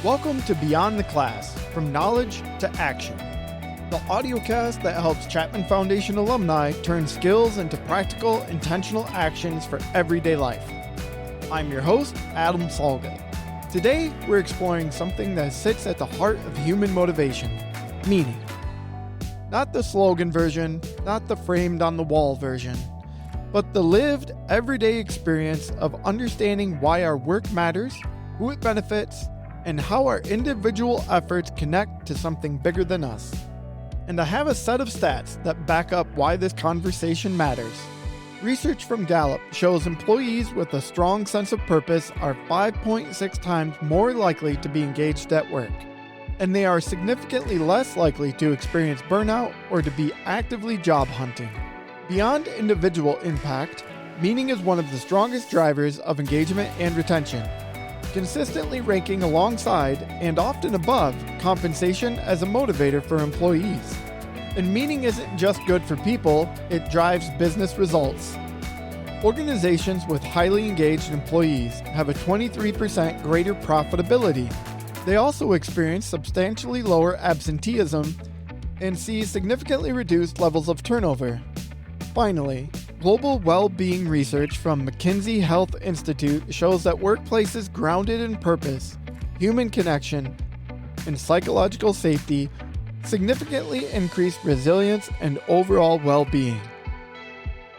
Welcome to Beyond the Class, From Knowledge to Action, the audiocast that helps Chapman Foundation alumni turn skills into practical, intentional actions for everyday life. I'm your host, Adam Solga. Today, we're exploring something that sits at the heart of human motivation, meaning. Not the slogan version, not the framed on the wall version, but the lived, everyday experience of understanding why our work matters, who it benefits, and how our individual efforts connect to something bigger than us. And I have a set of stats that back up why this conversation matters. Research from Gallup shows employees with a strong sense of purpose are 5.6 times more likely to be engaged at work, and they are significantly less likely to experience burnout or to be actively job hunting. Beyond individual impact, meaning is one of the strongest drivers of engagement and retention, consistently ranking alongside and often above compensation as a motivator for employees. And meaning isn't just good for people, it drives business results. Organizations with highly engaged employees have a 23% greater profitability. They also experience substantially lower absenteeism and see significantly reduced levels of turnover. Finally, global well-being research from McKinsey Health Institute shows that workplaces grounded in purpose, human connection, and psychological safety significantly increase resilience and overall well-being.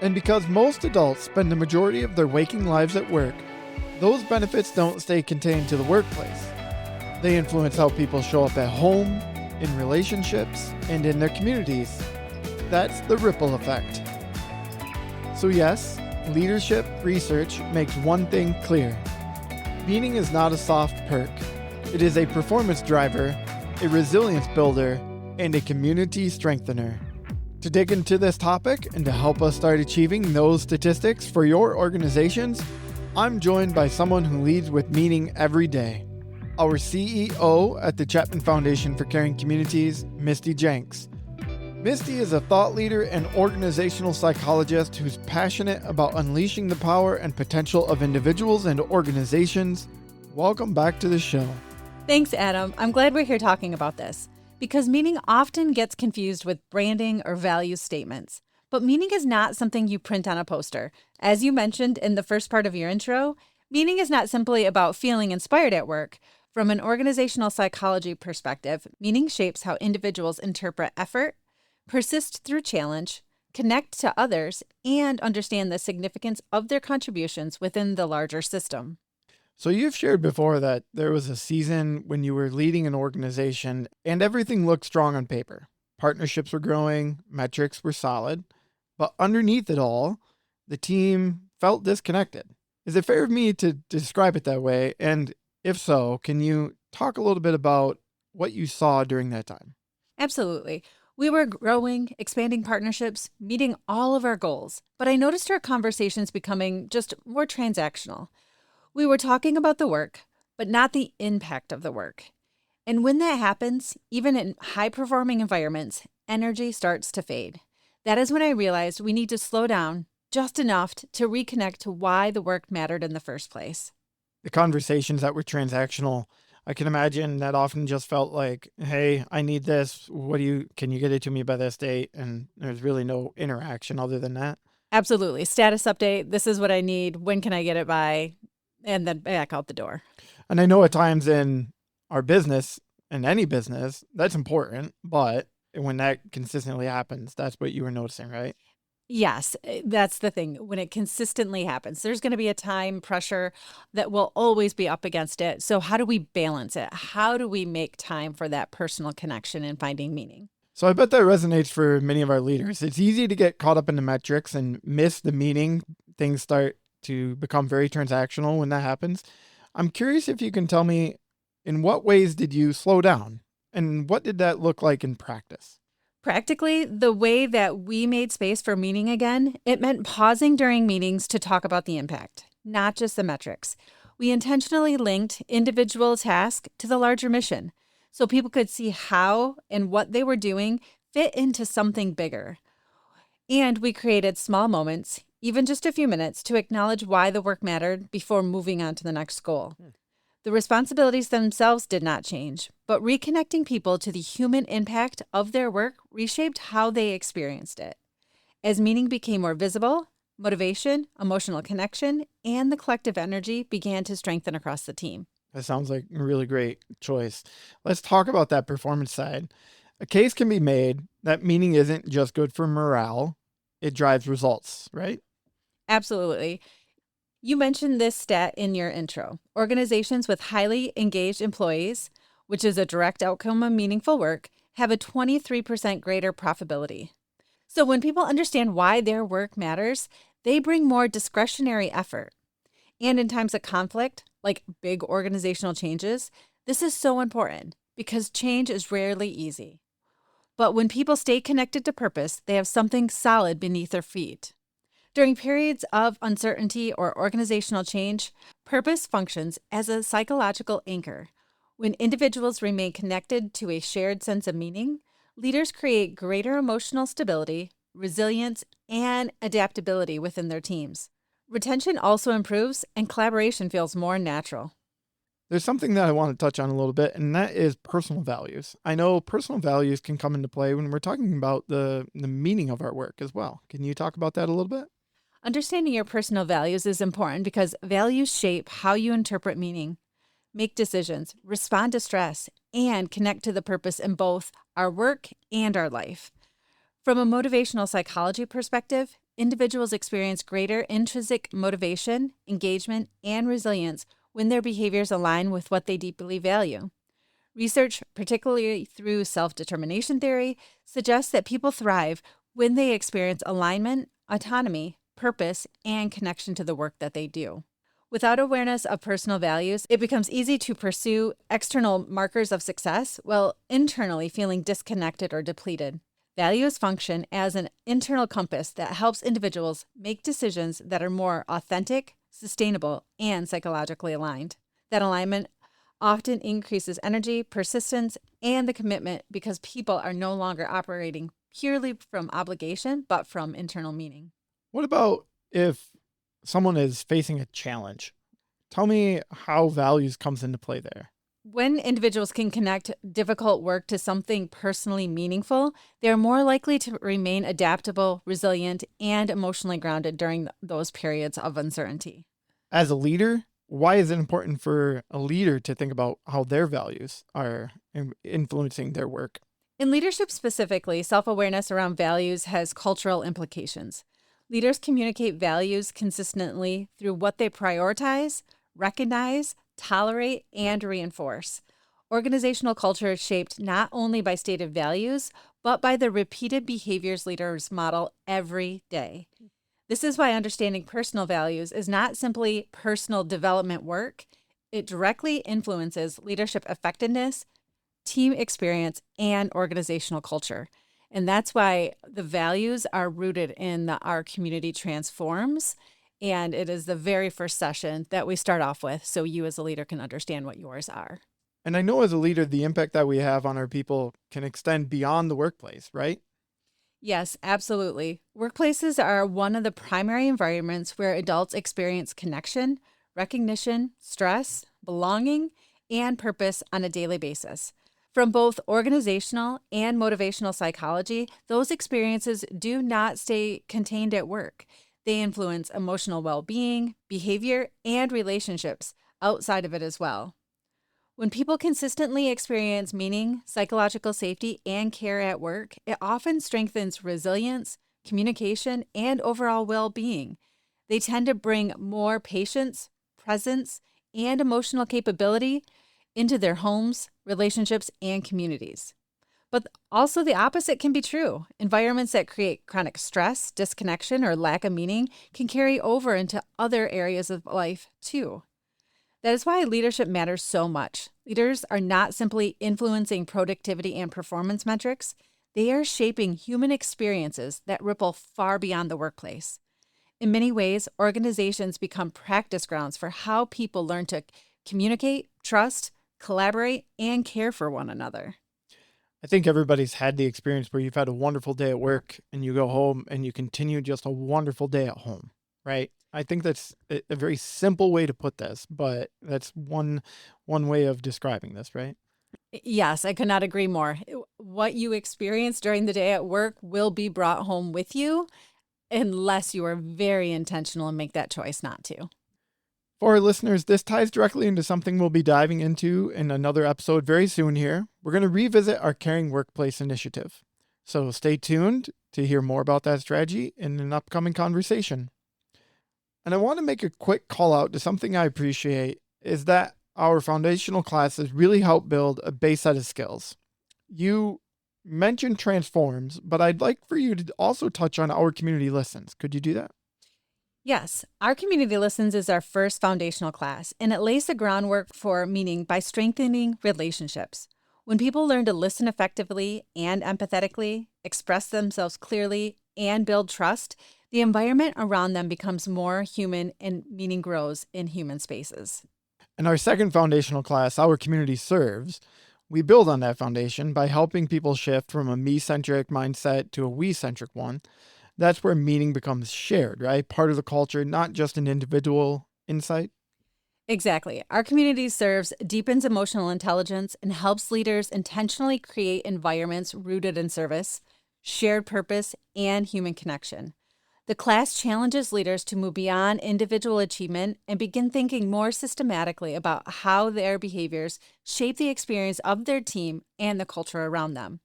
And because most adults spend the majority of their waking lives at work, those benefits don't stay contained to the workplace. They influence how people show up at home, in relationships, and in their communities. That's the ripple effect. So yes, leadership research makes one thing clear. Meaning is not a soft perk. It is a performance driver, a resilience builder, and a community strengthener. To dig into this topic and to help us start achieving those statistics for your organizations, I'm joined by someone who leads with meaning every day. Our CEO at the Chapman Foundation for Caring Communities, Misty Janks. Misty is a thought leader and organizational psychologist who's passionate about unleashing the power and potential of individuals and organizations. Welcome back to the show. Thanks, Adam. I'm glad we're here talking about this because meaning often gets confused with branding or value statements. But meaning is not something you print on a poster. As you mentioned in the first part of your intro, meaning is not simply about feeling inspired at work. From an organizational psychology perspective, meaning shapes how individuals interpret effort, persist through challenge, connect to others, and understand the significance of their contributions within the larger system. So you've shared before that there was a season when you were leading an organization and everything looked strong on paper. Partnerships were growing, metrics were solid, but underneath it all, the team felt disconnected. Is it fair of me to describe it that way? And if so, can you talk a little bit about what you saw during that time? Absolutely. We were growing, expanding partnerships, meeting all of our goals, but I noticed our conversations becoming just more transactional. We were talking about the work, but not the impact of the work. And when that happens, even in high-performing environments, energy starts to fade. That is when I realized we need to slow down just enough to reconnect to why the work mattered in the first place. The conversations that were transactional, I can imagine that often just felt like, hey, I need this. Can you get it to me by this date? And there's really no interaction other than that. Absolutely. Status update. This is what I need. When can I get it by? And then back out the door. And I know at times in our business, in any business, that's important. But when that consistently happens, that's what you were noticing, right? Yes, that's the thing. When it consistently happens, there's going to be a time pressure that will always be up against it. So how do we balance it? How do we make time for that personal connection and finding meaning? So I bet that resonates for many of our leaders. It's easy to get caught up in the metrics and miss the meaning. Things start to become very transactional when that happens. I'm curious if you can tell me, in what ways did you slow down? And what did that look like in practice? Practically, the way that we made space for meaning again, it meant pausing during meetings to talk about the impact, not just the metrics. We intentionally linked individual tasks to the larger mission so people could see how and what they were doing fit into something bigger. And we created small moments, even just a few minutes, to acknowledge why the work mattered before moving on to the next goal. The responsibilities themselves did not change, but reconnecting people to the human impact of their work reshaped how they experienced it. As meaning became more visible, motivation, emotional connection, and the collective energy began to strengthen across the team. That sounds like a really great choice. Let's talk about that performance side. A case can be made that meaning isn't just good for morale, it drives results, right? Absolutely. You mentioned this stat in your intro. Organizations with highly engaged employees, which is a direct outcome of meaningful work, have a 23% greater profitability. So when people understand why their work matters, they bring more discretionary effort. And in times of conflict, like big organizational changes, this is so important because change is rarely easy. But when people stay connected to purpose, they have something solid beneath their feet. During periods of uncertainty or organizational change, purpose functions as a psychological anchor. When individuals remain connected to a shared sense of meaning, leaders create greater emotional stability, resilience, and adaptability within their teams. Retention also improves and collaboration feels more natural. There's something that I want to touch on a little bit, and that is personal values. I know personal values can come into play when we're talking about the meaning of our work as well. Can you talk about that a little bit? Understanding your personal values is important because values shape how you interpret meaning, make decisions, respond to stress, and connect to the purpose in both our work and our life. From a motivational psychology perspective, individuals experience greater intrinsic motivation, engagement, and resilience when their behaviors align with what they deeply value. Research, particularly through self-determination theory, suggests that people thrive when they experience alignment, autonomy, purpose, and connection to the work that they do. Without awareness of personal values, it becomes easy to pursue external markers of success while internally feeling disconnected or depleted. Values function as an internal compass that helps individuals make decisions that are more authentic, sustainable, and psychologically aligned. That alignment often increases energy, persistence, and the commitment because people are no longer operating purely from obligation, but from internal meaning. What about if someone is facing a challenge? Tell me how values comes into play there. When individuals can connect difficult work to something personally meaningful, they are more likely to remain adaptable, resilient, and emotionally grounded during those periods of uncertainty. As a leader, why is it important for a leader to think about how their values are influencing their work? In leadership specifically, self-awareness around values has cultural implications. Leaders communicate values consistently through what they prioritize, recognize, tolerate, and reinforce. Organizational culture is shaped not only by stated values, but by the repeated behaviors leaders model every day. This is why understanding personal values is not simply personal development work. It directly influences leadership effectiveness, team experience, and organizational culture. And that's why the values are rooted in the Our Community Transforms. And it is the very first session that we start off with so you as a leader can understand what yours are. And I know as a leader, the impact that we have on our people can extend beyond the workplace, right? Yes, absolutely. Workplaces are one of the primary environments where adults experience connection, recognition, stress, belonging, and purpose on a daily basis. From both organizational and motivational psychology, those experiences do not stay contained at work. They influence emotional well-being, behavior, and relationships outside of it as well. When people consistently experience meaning, psychological safety, and care at work, it often strengthens resilience, communication, and overall well-being. They tend to bring more patience, presence, and emotional capability into their homes, relationships, and communities. But also the opposite can be true. Environments that create chronic stress, disconnection, or lack of meaning can carry over into other areas of life too. That is why leadership matters so much. Leaders are not simply influencing productivity and performance metrics. They are shaping human experiences that ripple far beyond the workplace. In many ways, organizations become practice grounds for how people learn to communicate, trust, collaborate, and care for one another. I think everybody's had the experience where you've had a wonderful day at work and you go home and you continue just a wonderful day at home. right? I think that's a very simple way to put this, but that's one way of describing this, right? Yes, I could not agree more. What you experience during the day at work will be brought home with you unless you are very intentional and make that choice not to. For our listeners, this ties directly into something we'll be diving into in another episode very soon here. We're going to revisit our Caring Workplace initiative. So stay tuned to hear more about that strategy in an upcoming conversation. And I want to make a quick call out to something I appreciate is that our foundational classes really help build a base set of skills. You mentioned transforms, but I'd like for you to also touch on our community listens. Could you do that? Yes, our Community Listens is our first foundational class, and it lays the groundwork for meaning by strengthening relationships. When people learn to listen effectively and empathetically, express themselves clearly, and build trust, the environment around them becomes more human and meaning grows in human spaces. In our second foundational class, Our Community Serves, we build on that foundation by helping people shift from a me-centric mindset to a we-centric one. That's where meaning becomes shared, right? Part of the culture, not just an individual insight. Exactly. Our community serves, deepens emotional intelligence, and helps leaders intentionally create environments rooted in service, shared purpose, and human connection. The class challenges leaders to move beyond individual achievement and begin thinking more systematically about how their behaviors shape the experience of their team and the culture around them.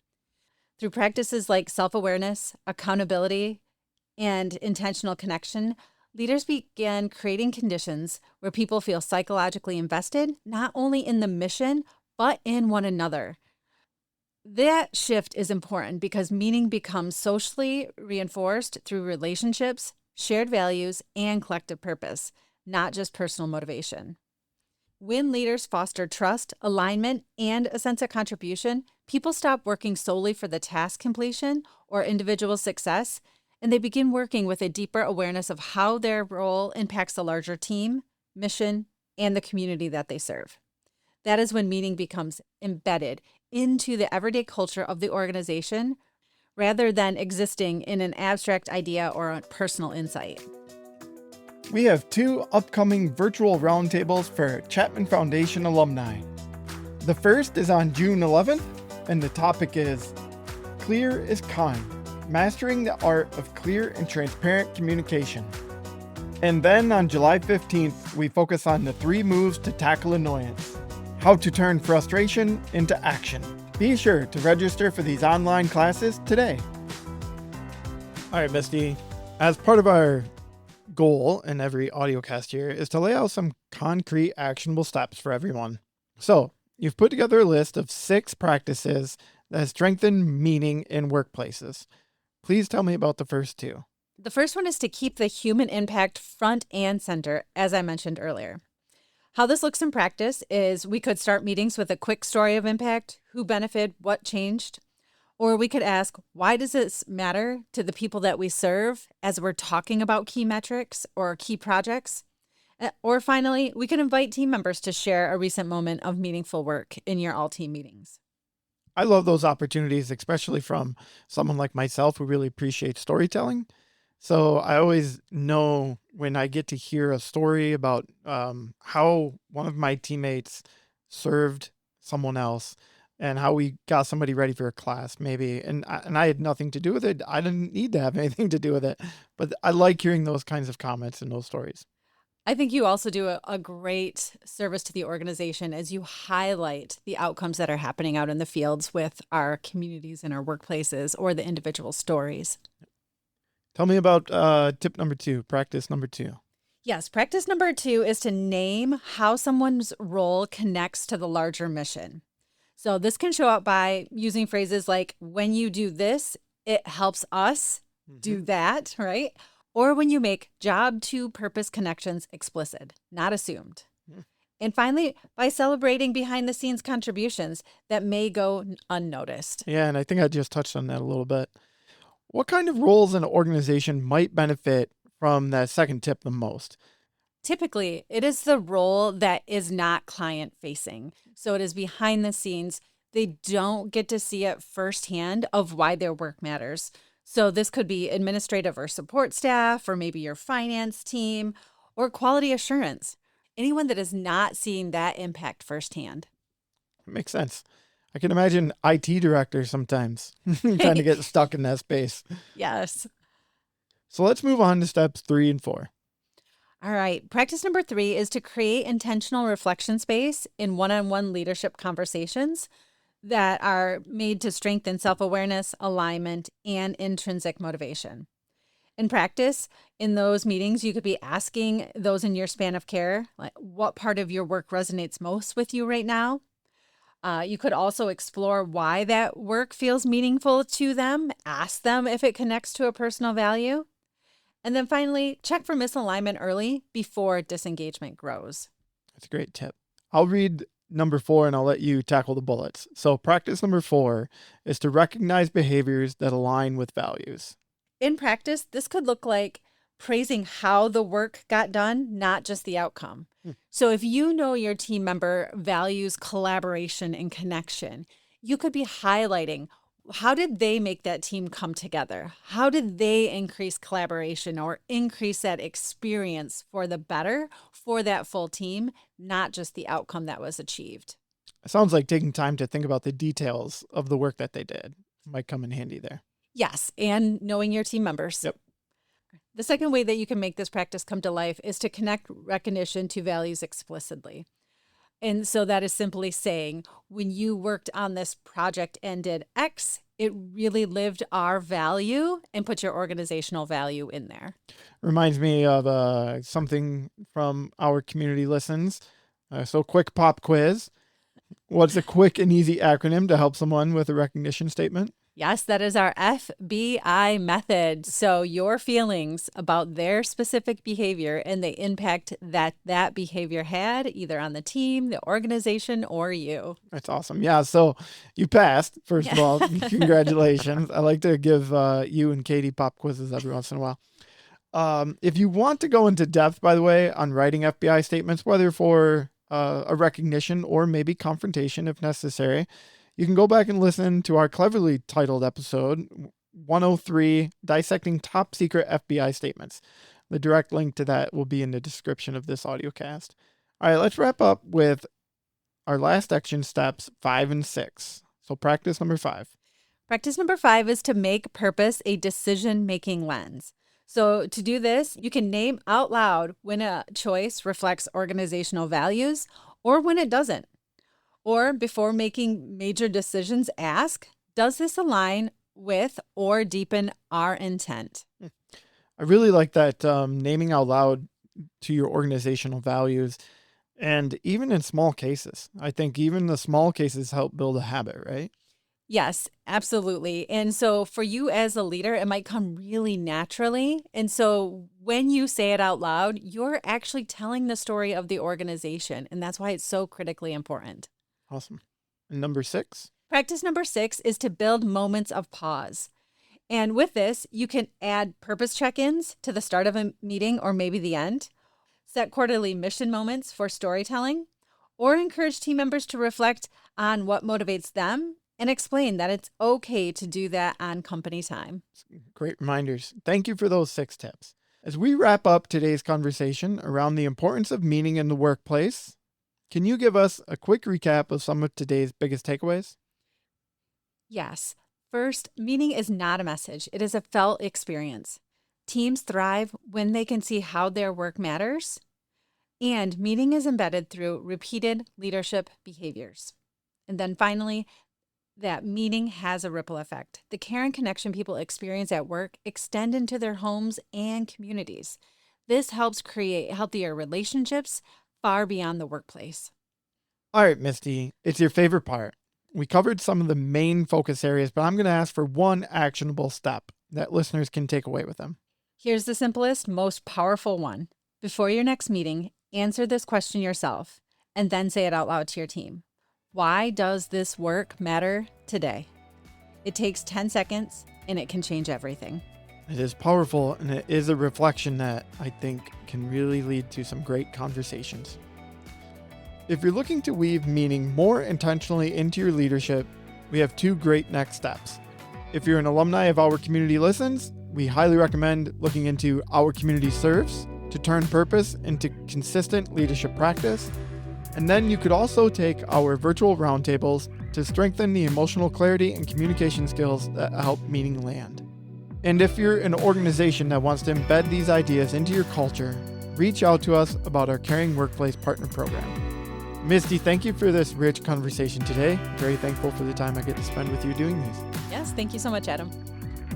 Through practices like self-awareness, accountability, and intentional connection, leaders began creating conditions where people feel psychologically invested, not only in the mission, but in one another. That shift is important because meaning becomes socially reinforced through relationships, shared values, and collective purpose, not just personal motivation. When leaders foster trust, alignment, and a sense of contribution, people stop working solely for the task completion or individual success, and they begin working with a deeper awareness of how their role impacts the larger team, mission, and the community that they serve. That is when meaning becomes embedded into the everyday culture of the organization rather than existing in an abstract idea or a personal insight. We have 2 upcoming virtual roundtables for Chapman Foundation alumni. The first is on June 11th, and the topic is Clear is Kind, Mastering the Art of Clear and Transparent Communication. And then on July 15th, we focus on the 3 moves to tackle annoyance, how to turn frustration into action. Be sure to register for these online classes today. All right, Misty, as part of our goal in every audiocast here is to lay out some concrete actionable steps for everyone. So you've put together a list of 6 practices that strengthen meaning in workplaces. Please tell me about the first 2. The first one is to keep the human impact front and center, as I mentioned earlier. How this looks in practice is we could start meetings with a quick story of impact, who benefited, what changed. Or we could ask, why does this matter to the people that we serve as we're talking about key metrics or key projects? Or finally, we could invite team members to share a recent moment of meaningful work in your all-team meetings. I love those opportunities, especially from someone like myself who really appreciates storytelling. So I always know when I get to hear a story about how one of my teammates served someone else and how we got somebody ready for a class maybe. And I had nothing to do with it. I didn't need to have anything to do with it. But I like hearing those kinds of comments and those stories. I think you also do a great service to the organization as you highlight the outcomes that are happening out in the fields with our communities and our workplaces or the individual stories. Tell me about tip number 2, practice number 2. Yes, practice number 2 is to name how someone's role connects to the larger mission. So this can show up by using phrases like, when you do this, it helps us do that, right? Or when you make job to purpose connections explicit, not assumed. And finally, by celebrating behind the scenes contributions that may go unnoticed. Yeah, and I think I just touched on that a little bit. What kind of roles in an organization might benefit from that second tip the most? Typically, it is the role that is not client facing. So it is behind the scenes. They don't get to see it firsthand of why their work matters. So this could be administrative or support staff, or maybe your finance team, or quality assurance. Anyone that is not seeing that impact firsthand. Makes sense. I can imagine IT directors sometimes trying to get stuck in that space. Yes. So let's move on to steps 3 and 4. All right. Practice number 3 is to create intentional reflection space in one-on-one leadership conversations that are made to strengthen self-awareness, alignment, and intrinsic motivation. In practice, in those meetings, you could be asking those in your span of care, like, what part of your work resonates most with you right now? You could also explore why that work feels meaningful to them. Ask them if it connects to a personal value. And then finally, check for misalignment early before disengagement grows. That's a great tip. I'll read number 4 and I'll let you tackle the bullets. So practice number 4 is to recognize behaviors that align with values. In practice, this could look like praising how the work got done, not just the outcome. So if you know your team member values collaboration and connection, you could be highlighting, how did they make that team come together? How did they increase collaboration or increase that experience for the better for that full team, not just the outcome that was achieved? It sounds like taking time to think about the details of the work that they did might come in handy there. Yes, and knowing your team members. Yep. The second way that you can make this practice come to life is to connect recognition to values explicitly. And so that is simply saying, when you worked on this project and did X, it really lived our value, and put your organizational value in there. Reminds me of something from our community listens. So quick pop quiz. What's a quick and easy acronym to help someone with a recognition statement? Yes, that is our FBI method. So your feelings about their specific behavior and the impact that that behavior had either on the team, the organization, or you. That's awesome. Yeah, so you passed, first of all. Congratulations. I like to give you and Katie pop quizzes every once in a while. If you want to go into depth, by the way, on writing FBI statements, whether for a recognition or maybe confrontation if necessary, you can go back and listen to our cleverly titled episode 103, Dissecting Top Secret FBI Statements. The direct link to that will be in the description of this audio cast. All right, let's wrap up with our last action steps 5 and 6. So practice number 5. Practice number 5 is to make purpose a decision-making lens. So to do this, you can name out loud when a choice reflects organizational values or when it doesn't. Or before making major decisions, ask, does this align with or deepen our intent? I really like that naming out loud to your organizational values. And even in small cases, I think even the small cases help build a habit, right? Yes, absolutely. And so for you as a leader, it might come really naturally. And so when you say it out loud, you're actually telling the story of the organization. And that's why it's so critically important. Awesome. And number 6? Practice number 6 is to build moments of pause. And with this, you can add purpose check-ins to the start of a meeting or maybe the end, set quarterly mission moments for storytelling, or encourage team members to reflect on what motivates them and explain that it's okay to do that on company time. Great reminders. Thank you for those 6 tips. As we wrap up today's conversation around the importance of meaning in the workplace, can you give us a quick recap of some of today's biggest takeaways? Yes. First, meaning is not a message. It is a felt experience. Teams thrive when they can see how their work matters, and meaning is embedded through repeated leadership behaviors. And then finally, that meaning has a ripple effect. The care and connection people experience at work extend into their homes and communities. This helps create healthier relationships far beyond the workplace. All right, Misty, it's your favorite part. We covered some of the main focus areas, but I'm going to ask for one actionable step that listeners can take away with them. Here's the simplest, most powerful one. Before your next meeting, answer this question yourself and then say it out loud to your team. Why does this work matter today? It takes 10 seconds and it can change everything. It is powerful, and it is a reflection that I think can really lead to some great conversations. If you're looking to weave meaning more intentionally into your leadership, we have 2 great next steps. If you're an alumni of Our Community Listens, we highly recommend looking into Our Community Serves to turn purpose into consistent leadership practice. And then you could also take our virtual roundtables to strengthen the emotional clarity and communication skills that help meaning land. And if you're an organization that wants to embed these ideas into your culture, reach out to us about our Caring Workplace Partner Program. Misty, thank you for this rich conversation today. Very thankful for the time I get to spend with you doing these. Yes, thank you so much, Adam.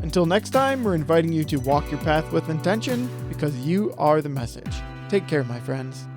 Until next time, we're inviting you to walk your path with intention because you are the message. Take care, my friends.